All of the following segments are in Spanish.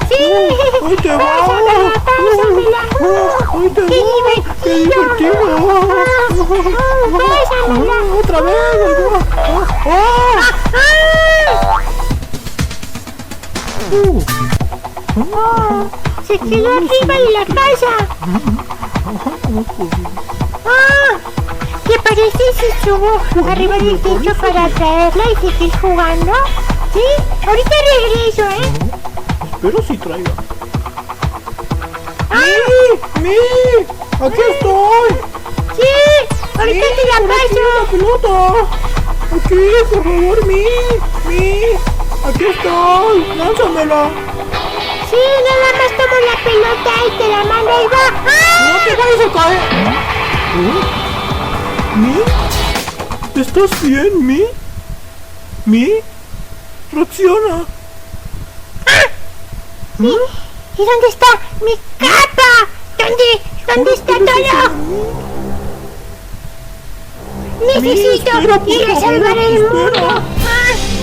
¡Sí! ¡Ahí te va! ¡Pásamela! ¡Ahí te ¡Qué va! ¡Qué divertido! divertido! ¡Pásamela! ¡Otra vez! Se quedó arriba de la casa. ¿Te parece si subo arriba del techo para traerla y seguir jugando? ¿Sí? Ahorita regreso, Espero si traiga. ¡Mi! ¡Aquí estoy! ¡Sí! ¡Ahorita te la paso! ¡La pelota! ¡Aquí, por favor, Mi! ¡Aquí estoy! ¡Lánzamela! Sí, nada más tomo la pelota y te la mando y va. ¡No te vayas a caer! ¿Mi? ¿Estás bien, Mi? ¿Mi? ¡Reacciona! ¿Y dónde está mi capa? ¿Dónde está todo? Necesito ir a salvar el mundo.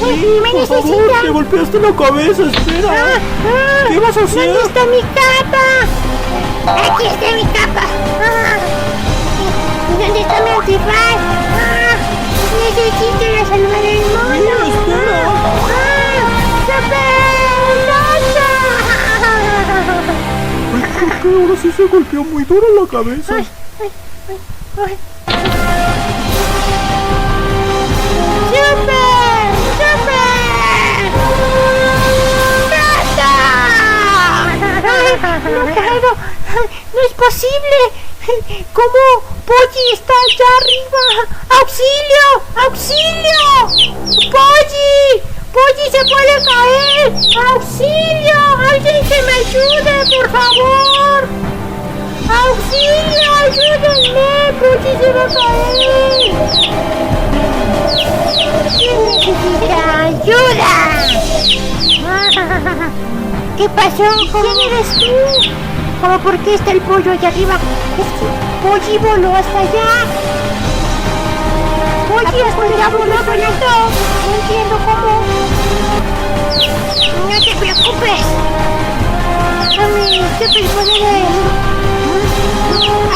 Me Por favor, te necesita. golpeaste la cabeza, espera. ¿Qué vas a hacer? ¿Dónde está mi capa? Aquí está mi capa. ¿Y dónde está mi antifaz? Necesito ir a salvar el mundo. Espera. Creo que ahora sí se golpeó muy duro la cabeza. ¡No es posible! ¿Cómo Polly está allá arriba? ¡Auxilio! ¡Auxilio! ¡Polly! ¡Polly se puede caer! ¡Auxilio! ¡Alguien que me ayude, por favor! ¡Auxilio! ¡Ayúdenme! ¡Polly se va a caer! ¡Necesita ayuda! ¿Qué pasó? ¿Quién eres tú? ¿Cómo por qué está el pollo allá arriba? Es que Polly voló hasta allá. Polly hasta allá voló con esto. No entiendo cómo. No te preocupes. Mami, superpoderes.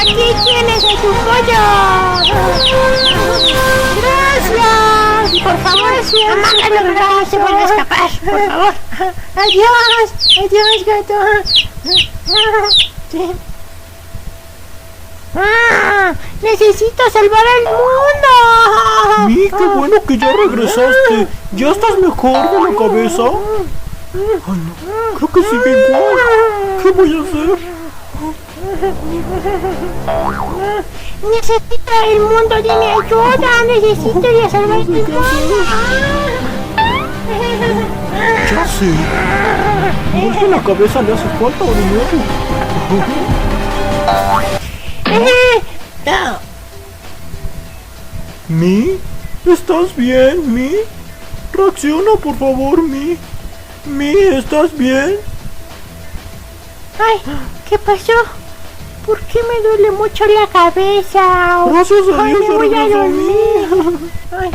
Aquí tienes a tu pollo. Gracias. Por favor, amágalo, no se vuelva a escapar. Por favor. Adiós. Adiós, gato. Necesito salvar al mundo. Mi, qué bueno que ya regresaste. ¿Ya estás mejor de la cabeza? Ay, no, creo que sigue igual. ¿Qué voy a hacer? Necesito el mundo de mi ayuda. Necesito ir a salvar el mundo. Ya sé. Igual que la cabeza le hace falta dinero. ¿Mi? ¿Estás bien, Mi? Reacciona, por favor, Mi. Mi, ¿estás bien? Ay, ¿qué pasó? ¿Por qué me duele mucho la cabeza? Gracias a Ay, Dios me se voy a regresó, Mi. dormir. Ay.